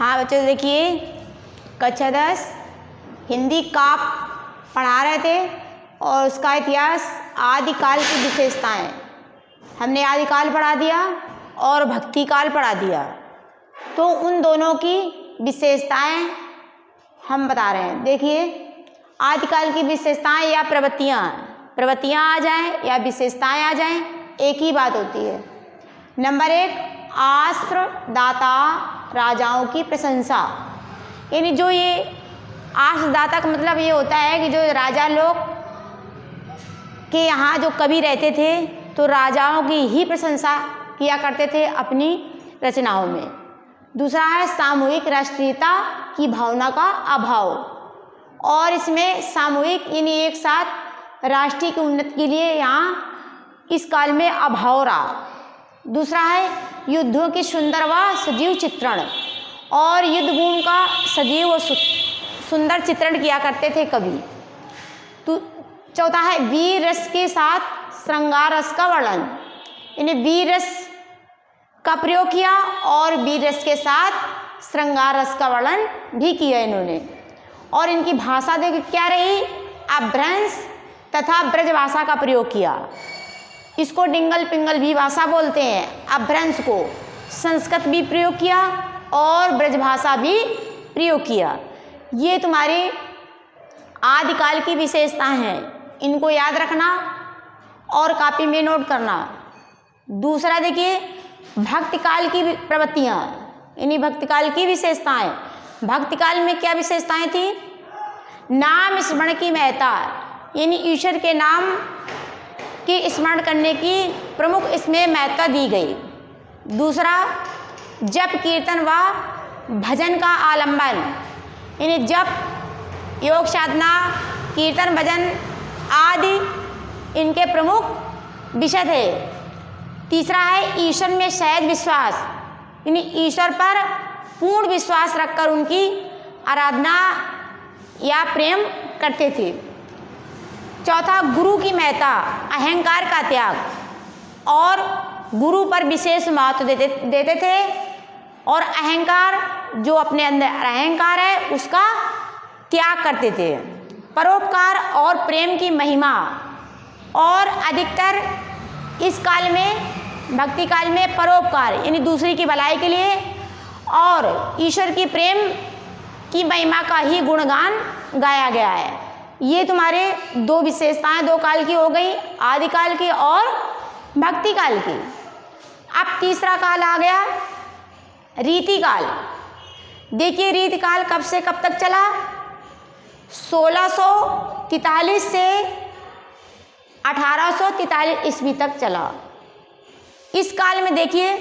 हाँ बच्चों देखिए, कक्षा 10 हिंदी का पढ़ा रहे थे और उसका इतिहास आदिकाल की विशेषताएं। हमने आदिकाल पढ़ा दिया और भक्तिकाल पढ़ा दिया, तो उन दोनों की विशेषताएं हम बता रहे हैं। देखिए, आदिकाल की विशेषताएं या प्रवृत्तियां आ जाएं या विशेषताएं आ जाएं, एक ही बात होती है। नंबर 1, आश्रयदाता राजाओं की प्रशंसा। यानी जो ये आश्रयदाता का मतलब ये होता है कि जो राजा लोग के यहाँ जो कवि रहते थे तो राजाओं की ही प्रशंसा किया करते थे अपनी रचनाओं में। दूसरा है सामूहिक राष्ट्रीयता की भावना का अभाव, और इसमें सामूहिक यानी एक साथ राष्ट्रीय की उन्नति के लिए यहाँ इस काल में अभाव रहा। दूसरा है युद्धों की सुंदर व सजीव चित्रण, और युद्धभूमि का सजीव व सुंदर चित्रण किया करते थे कवि। चौथा है वीर रस के साथ श्रृंगार रस का वर्णन, यानी वीर रस का प्रयोग किया और वीर रस के साथ श्रृंगार रस का वर्णन भी किया इन्होंने। और इनकी भाषा देखिए क्या रही, अभ्रंश तथा ब्रज भाषा का प्रयोग किया। इसको डिंगल पिंगल भी भाषा बोलते हैं। अभ्रंश को संस्कृत भी प्रयोग किया और ब्रज भाषा भी प्रयोग किया। ये तुम्हारी आदिकाल की विशेषताएं हैं, इनको याद रखना और कॉपी में नोट करना। दूसरा देखिए, भक्तिकाल की प्रवृत्तियाँ, यानी भक्तिकाल की विशेषताएं। भक्तिकाल में क्या विशेषताएं थी? नाम स्मरण की महत्ता, यानी ईश्वर के नाम के स्मरण करने की प्रमुख इसमें महत्ता दी गई। दूसरा, जप कीर्तन व भजन का आलंबन, यानी जप योग साधना कीर्तन भजन आदि इनके प्रमुख विषय थे। तीसरा है ईश्वर में सहज विश्वास, यानी ईश्वर पर पूर्ण विश्वास रखकर उनकी आराधना या प्रेम करते थे। चौथा, गुरु की महत्ता, अहंकार का त्याग, और गुरु पर विशेष महत्व देते थे, और अहंकार जो अपने अंदर अहंकार है उसका त्याग करते थे। परोपकार और प्रेम की महिमा, और अधिकतर इस काल में भक्ति काल में परोपकार यानी दूसरे की भलाई के लिए और ईश्वर की प्रेम की महिमा का ही गुणगान गाया गया है। ये तुम्हारे दो विशेषताएं दो काल की हो गई, आदिकाल की और भक्ति काल की। अब तीसरा काल आ गया रीतिकाल। देखिए, रीतिकाल कब से कब तक चला? 1643 से 1843 ईस्वी तक चला। इस काल में देखिए,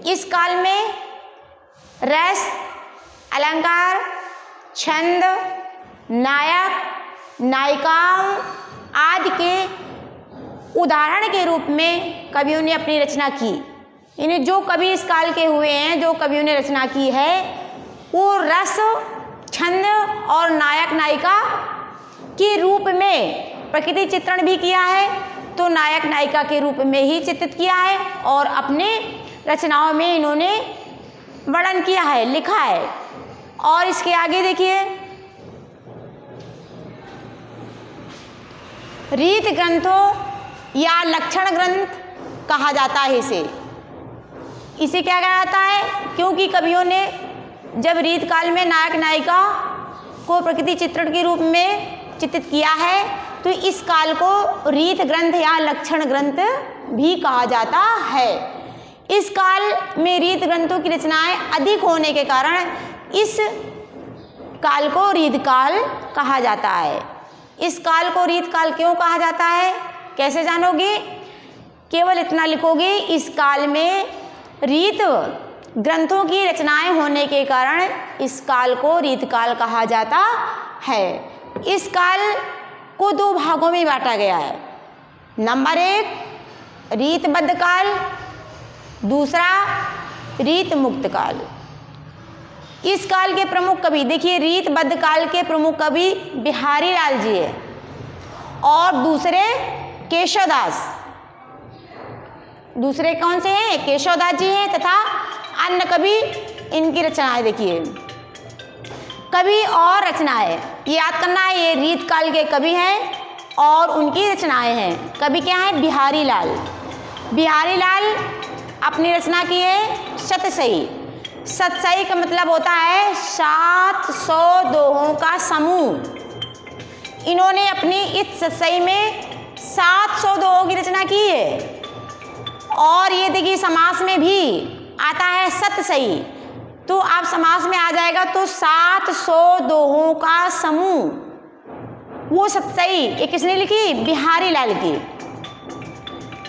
इस काल में रस, अलंकार, छंद, नायक, नायिकाओं आदि के उदाहरण के रूप में कवियों ने अपनी रचना की। यानी जो कवि इस काल के हुए हैं, जो कवियों ने रचना की है, वो रस, छंद और नायक नायिका के रूप में प्रकृति चित्रण भी किया है, तो नायक नायिका के रूप में ही चित्रित किया है और अपने रचनाओं में इन्होंने वर्णन किया है, लिखा है। और इसके आगे देखिए, रीत ग्रंथों या लक्षण ग्रंथ कहा जाता है इसे क्या कहा जाता है? क्योंकि कवियों ने जब रीत काल में नायक नायिका को प्रकृति चित्रण के रूप में चित्रित किया है, तो इस काल को रीत ग्रंथ या लक्षण ग्रंथ भी कहा जाता है। इस काल में रीत ग्रंथों की रचनाएं अधिक होने के कारण इस काल को रीत काल कहा जाता है। इस काल को रीत काल क्यों कहा जाता है, कैसे जानोगे? केवल इतना लिखोगे, इस काल में रीत ग्रंथों की रचनाएं होने के कारण इस काल को रीत काल कहा जाता है। इस काल को दो भागों में बांटा गया है। नंबर 1 रीतबद्ध काल, दूसरा रीत मुक्त काल। इस काल के प्रमुख कवि देखिए, रीतबद्ध काल के प्रमुख कवि बिहारी लाल जी है और दूसरे केशवदास। दूसरे कौन से हैं? केशवदास जी हैं, तथा अन्य कवि इनकी रचनाएं देखिए। कवि और रचनाएं, ये याद करना है, ये रीत काल के कवि हैं और उनकी रचनाएं हैं। कवि क्या है? बिहारी लाल। बिहारी लाल अपनी रचना की है शतसई। शतसई का मतलब होता है 700 दोहों का समूह। इन्होंने अपनी इस शतसई में 700 दोहों की रचना की है। और ये देखिए समास में भी आता है शतसई, तो आप समास में आ जाएगा तो 700 दोहों का समूह, वो शतसई ये किसने लिखी? बिहारी लाल की।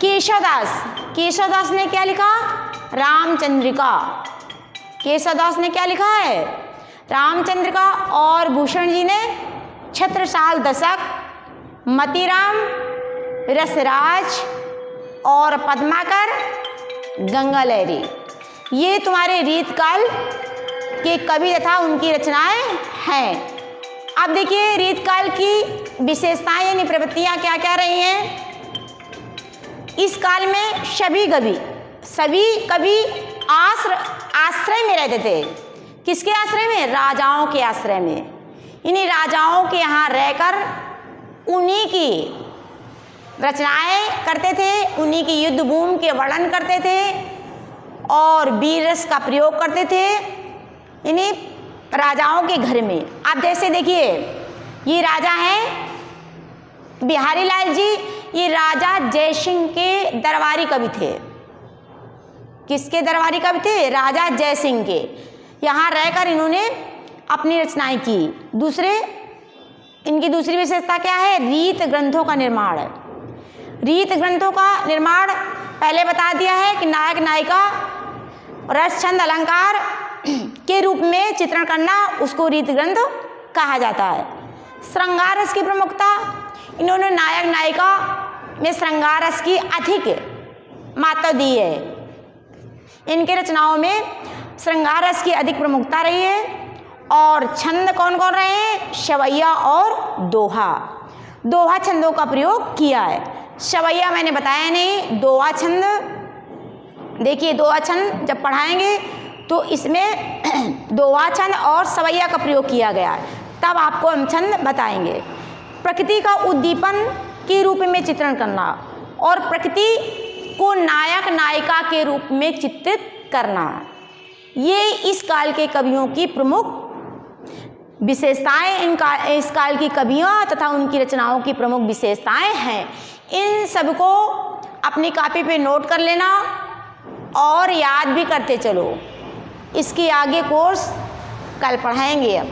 केशवदास, केशवदास ने क्या लिखा? रामचंद्रिका। केशवदास ने क्या लिखा है? रामचंद्रिका। और भूषण जी ने छत्रसाल दशक, मतीराम, रसराज और पद्माकर, गंगा लहरी, ये तुम्हारे रीतकाल के कवि तथा उनकी रचनाएं हैं। अब देखिए रीतकाल की विशेषताएं यानी प्रवृत्तियां क्या क्या रही हैं। इस काल में सभी कवि आश्रय में रहते थे। किसके आश्रय में? राजाओं के आश्रय में। इन्हीं राजाओं के यहाँ रहकर उन्हीं की रचनाएं करते थे, उन्हीं की युद्ध भूमि के वर्णन करते थे और वीर रस का प्रयोग करते थे इन्हीं राजाओं के घर में। आप जैसे देखिए ये राजा हैं बिहारी लाल जी, ये राजा जयसिंह के दरबारी कवि थे। किसके दरबारी कवि थे? राजा जयसिंह के। यहाँ रहकर इन्होंने अपनी रचनाएं की। इनकी दूसरी विशेषता क्या है? रीत ग्रंथों का निर्माण। रीत ग्रंथों का निर्माण पहले बता दिया है कि नायक नायिका रस छंद अलंकार के रूप में चित्रण करना, उसको रीत ग्रंथ कहा जाता है। श्रृंगार रस की प्रमुखता, इन्होंने नायक नायिका में श्रृंगार रस की अधिक मात्रा दी है। इनके रचनाओं में श्रृंगार रस की अधिक प्रमुखता रही है। और छंद कौन कौन रहे हैं? शवैया और दोहा। दोहा छंदों का प्रयोग किया है। शवैया मैंने बताया नहीं, दोहा छंद देखिए, दोहा छंद जब पढ़ाएंगे तो इसमें दोहा छंद और सवैया का प्रयोग किया गया, तब आपको हम छंद बताएंगे। प्रकृति का उद्दीपन के रूप में चित्रण करना और प्रकृति को नायक नायिका के रूप में चित्रित करना, ये इस काल के कवियों की प्रमुख विशेषताएं, इस काल की कवियों तथा उनकी रचनाओं की प्रमुख विशेषताएं हैं। इन सबको अपनी कॉपी पे नोट कर लेना और याद भी करते चलो। इसकी आगे कोर्स कल पढ़ाएंगे। अब